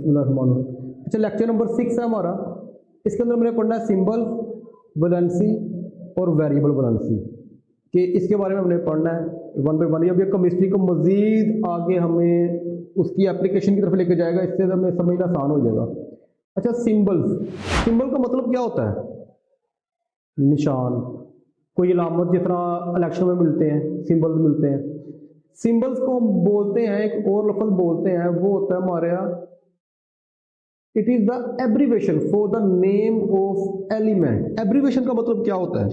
बिस्मिल्लाहिर्रहमानिर्रहीम। अच्छा, lecture number 6 है हमारा। इसके अंदर मैंने पढ़ना है सिंबल, वैलेंसी और वेरिएबल वैलेंसी कि इसके बारे में हमने पढ़ना है वन बाई वन। अब ये केमिस्ट्री को मज़ीद आगे हमें उसकी एप्लीकेशन की तरफ लेके जाएगा, इससे हमें समझना आसान हो जाएगा। अच्छा, सिंबल का मतलब क्या होता है? निशान, कोई अलामत, जिस तरह इलेक्शन में मिलते हैं सिंबल्स मिलते हैं। सिंबल्स को हम बोलते हैं, एक और लफ्ज़ बोलते हैं, वो होता है हमारे यहाँ it is the abbreviation for the name of element. Abbreviation का मतलब क्या होता है?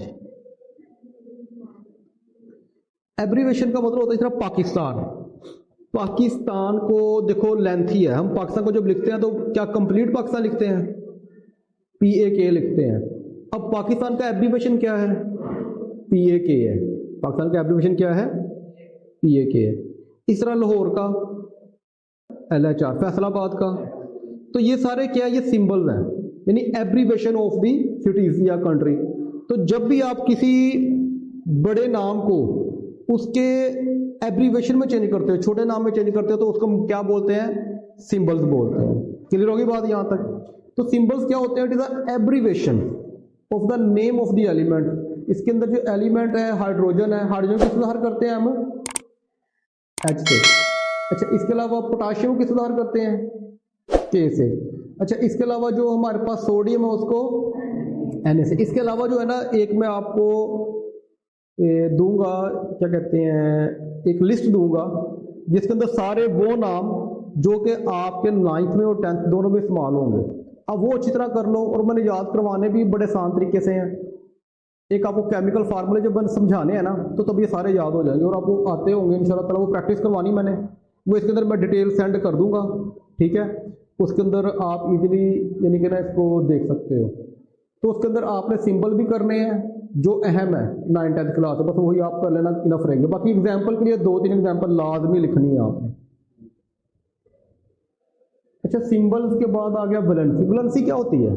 एब्रीवेशन का मतलब होता है जरा पाकिस्तान को देखो लेंथी है, हम पाकिस्तान को जब लिखते हैं तो क्या कंप्लीट पाकिस्तान लिखते हैं? PAK लिखते हैं। अब पाकिस्तान का एब्रीवेशन क्या है? PAK है। पाकिस्तान का एब्रीवेशन क्या है? PAK है। इस तरह लाहौर का LHR, फैसलाबाद का। तो ये सारे क्या है? ये सिंबल्स हैं, यानी एब्रीवेशन ऑफ दी सिटीज या कंट्री। तो जब भी आप किसी बड़े नाम को उसके एब्रीवेशन में चेंज करते हो, छोटे नाम में चेंज करते हो, तो उसको क्या बोलते हैं? सिंबल्स बोलते हैं। क्लियर होगी बात यहां तक? तो सिंबल्स क्या होते हैं? It is the abbreviation of the name of the element. इसके अंदर जो एलिमेंट है हाइड्रोजन है, हाइड्रोजन किस सुधार करते हैं हम? H से। अच्छा, इसके अलावा पोटाशियम किस सुधार करते हैं? K से। अच्छा, इसके अलावा जो हमारे पास सोडियम है उसको Na से। इसके अलावा जो है ना, एक मैं आपको दूंगा, क्या कहते हैं, एक लिस्ट दूंगा जिसके अंदर सारे वो नाम जो कि आपके 9th में और 10th दोनों में इस्तेमाल होंगे। अब वो अच्छी तरह कर लो, और मैंने याद करवाने भी बड़े आसान तरीके से हैं। एक आपको केमिकल फार्मूले जब मैंने समझाने हैं ना, तो तब ये सारे याद हो जाएंगे और आपको आते होंगे इंशाल्लाह ताला। वो प्रैक्टिस करवानी मैंने, वो इसके अंदर मैं डिटेल सेंड कर दूंगा, ठीक है? उसके अंदर आप इजीली यानी कि ना इसको देख सकते हो। तो उसके अंदर आपने सिंबल भी करने हैं जो अहम है 9th 10th क्लास, बस वही आप कर लेना, इनफ रहेंगे। बाकी एग्जाम्पल के लिए 2-3 एग्जाम्पल लाजमी लिखनी है आपने। अच्छा, सिंबल्स के बाद आ गया वैलेंसी। वैलेंसी क्या होती है?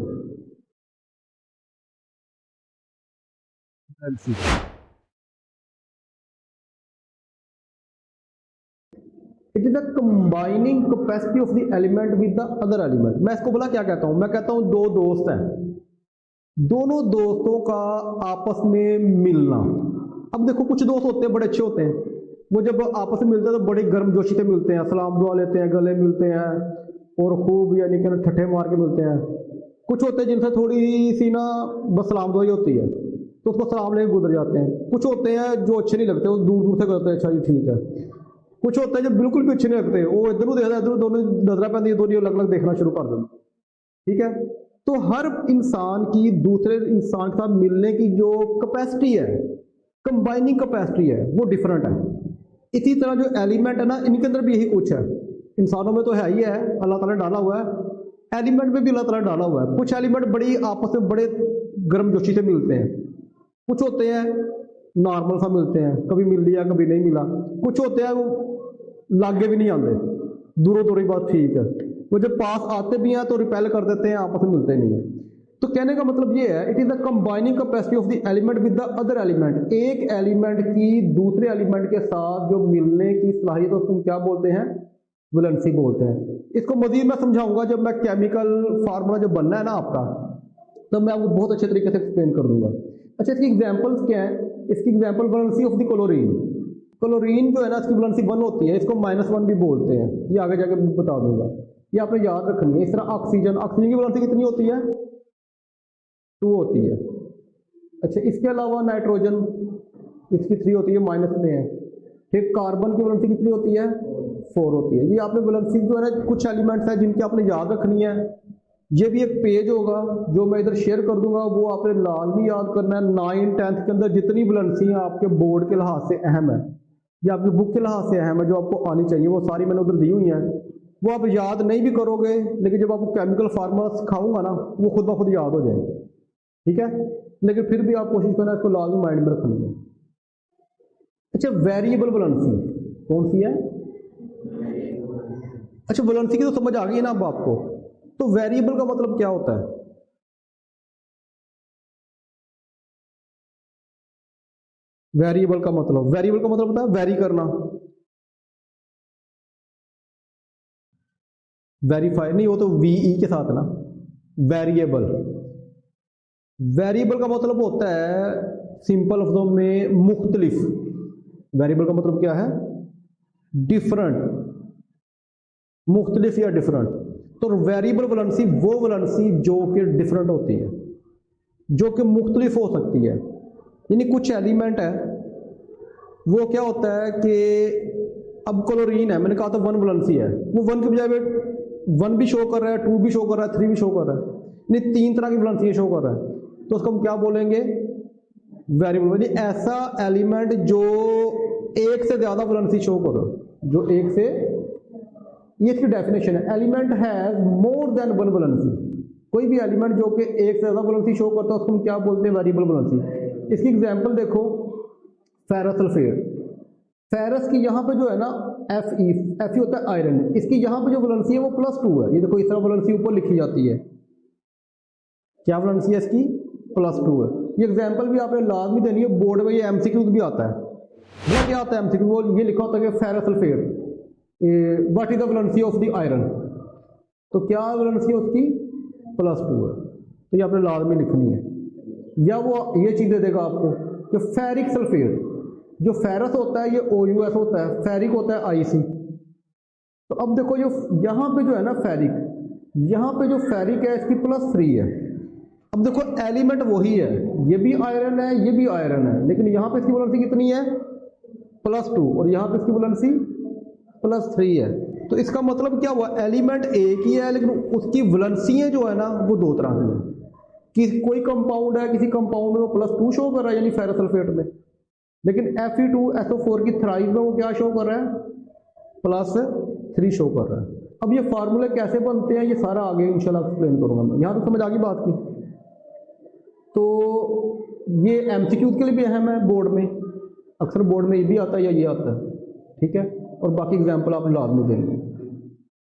Valency it is the combining capacity of the element with the other element. मैं इसको बोला क्या कहता हूं? मैं कहता हूं दो दोस्त हैं, दोनों दोस्तों का आपस में मिलना। अब देखो, कुछ दोस्त होते हैं बड़े अच्छे होते हैं, वो जब आपस में मिलते हैं तो बड़ी गर्मजोशी से मिलते हैं, सलाम दुआ लेते हैं, गले मिलते हैं और खूब यानी कि ठट्ठे मार के मिलते हैं। कुछ होते हैं जिनसे थोड़ी सी ना बस सलाम दुआई होती है तो उसको सलाम लेके गुजर जाते हैं। कुछ होते हैं जो अच्छे नहीं लगते, वो दूर दूर से करते हैं, अच्छा जी ठीक है। कुछ होते हैं जो बिल्कुल भी अच्छे नहीं लगते, वो इधर देखता है, इधर दोनों नजरा पैंदी, दोनों अलग अलग देखना शुरू कर देते, ठीक है? तो हर इंसान की दूसरे इंसान के साथ मिलने की जो कैपेसिटी है, कंबाइनिंग कैपेसिटी है, वो डिफरेंट है। इसी तरह जो एलिमेंट है ना, इनके अंदर भी यही कुछ है। इंसानों में तो है ही है, अल्लाह ताला ने डाला हुआ है। एलिमेंट में भी अल्लाह ताला ने डाला हुआ है। कुछ एलिमेंट बड़ी आपस में बड़े गर्मजोशी से मिलते हैं, कुछ होते हैं नॉर्मल सा मिलते हैं, कभी मिल लिया कभी नहीं मिला। कुछ होते हैं वो लागे भी नहीं आते, दूरों दूर ही बात ठीक है, वो जब पास आते भी हैं तो रिपेल कर देते हैं, आपस में मिलते नहीं है। तो कहने का मतलब ये है, it is the combining capacity of the element with the other element. एक एलिमेंट की दूसरे एलिमेंट के साथ जो मिलने की सलाहियत, उसको क्या बोलते हैं? वैलेंसी बोलते हैं। इसको मजीद मैं समझाऊंगा जब मैं केमिकल फार्मूला जब बनना है ना आपका, तब मैं आपको बहुत अच्छे तरीके से एक्सप्लेन कर दूंगा। अच्छा, इसकी एग्जाम्पल्स क्या है? इसकी example valency of the chlorine. Chlorine जो है ना, इसकी वैलेंसी 1 होती है, इसको -1 भी बोलते हैं, ये आगे जाके बता दूंगा, ये आपने याद रखनी है। इस तरह ऑक्सीजन की वैलेंसी कितनी होती है? 2 होती है। अच्छा, इसके अलावा नाइट्रोजन, इसकी 3 होती है, माइनस में है। फिर कार्बन की वैलेंसी कितनी होती है? 4 होती है। ये आपने वैलेंसी जो है ना, कुछ एलिमेंट्स हैं जिनकी आपने याद रखनी है। ये भी एक पेज होगा जो मैं इधर शेयर कर दूंगा, वो आपने लाजमी याद करना है। 9th 10th के अंदर जितनी वैलेंसी हैं आपके बोर्ड के लिहाज से अहम है, या आपकी बुक के लिहाज से अहम है, जो आपको आनी चाहिए, वो सारी मैंने उधर दी हुई हैं। वो आप याद नहीं भी करोगे, लेकिन जब आपको केमिकल फार्मूला सिखाऊंगा ना, वो खुद ब खुद याद हो जाएंगे, ठीक है? लेकिन फिर भी आप कोशिश करना इसको लाजमी माइंड में रखनी है। अच्छा, वेरिएबल वैलेंसी कौन सी है? अच्छा, वैलेंसी की तो समझ आ गई ना अब आपको। तो वेरिएबल का मतलब क्या होता है? वेरिएबल का मतलब होता है वेरी करना। वेरीफाई नहीं, वो तो वीई के साथ ना। वेरिएबल, वेरिएबल का मतलब होता है सिंपल लफ्जों में मुख्तलिफ। वेरिएबल का मतलब क्या है? डिफरेंट, मुख्तलिफ या डिफरेंट। तो वेरिएबल वैलेंसी वो वैलेंसी जो कि डिफरेंट होती है, जो कि मुख्तलिफ हो सकती है। यानी कुछ एलिमेंट है, वो क्या होता है कि अब क्लोरीन है, मैंने कहा था वन वैलेंसी है, वो वन के बजाय वन भी शो कर रहा है, टू भी शो कर रहा है, थ्री भी शो कर रहा है, यानी तीन तरह की वैलेंसी शो कर रहा है, तो उसको हम क्या बोलेंगे? वेरिएबल। यानी ऐसा एलिमेंट जो एक से ज्यादा वैलेंसी शो कर रहा है, जो एक से, ये इसकी डेफिनेशन है, element has more than one valency. कोई भी एलिमेंट जो कि एक से ज्यादा वैलेंसी शो करता है उसको हम क्या बोलते हैं? Variable valency. इसकी एग्जांपल देखो, फेरस सल्फेट। फेरस की यहाँ पे जो है ना Fe होता है आयरन, इसकी यहाँ पे जो वैलेंसी है वो +2 है। ये देखो इस तरह वैलेंसी ऊपर लिखी जाती है, क्या वैलेंसी है इसकी? +2 है। ये एग्जांपल भी आपने लाजमी देनी है, बोर्ड में ये एमसीक्यू भी आता है। वो क्या आता है एमसीक्यू? ये लिखा होता है कि ferrous sulphate what is the valency of the iron, तो क्या वैलेंसी है उसकी? +2 है। तो ये आपने लाजमी लिखनी है। या वो ये चीज़ दे देगा आपको कि फेरिक सल्फेट, जो फेरस होता है ये OUS होता है, फेरिक होता है IC। तो अब देखो जो यहाँ पे जो है ना फेरिक, यहाँ पे जो फेरिक है इसकी +3 है। अब देखो एलिमेंट वही है, ये भी आयरन है, ये भी आयरन है, लेकिन यहाँ पे इसकी वैलेंसी कितनी है? +2, और यहाँ पे इसकी वैलेंसी +3 है। तो इसका मतलब क्या हुआ? एलिमेंट एक ही है, लेकिन उसकी वैलेंसियाँ जो है ना वो दो तरह की है। कि कोई कंपाउंड है, किसी कंपाउंड में वो +2 शो कर रहा है यानी फेरस सल्फेट में, लेकिन Fe2SO4 की थ्राइड में वो क्या शो कर रहा है? +3 शो कर रहा है। अब ये फार्मूले कैसे बनते हैं ये सारा आगे इंशाल्लाह एक्सप्लेन करूंगा मैं। यहाँ तो समझ आ गई बात की। तो ये एमसीक्यू के लिए भी अहम है, बोर्ड में अक्सर बोर्ड में ये भी आता है या ये आता है, ठीक है। और बाकी एग्जाम्पल आप लाजमी देंगे।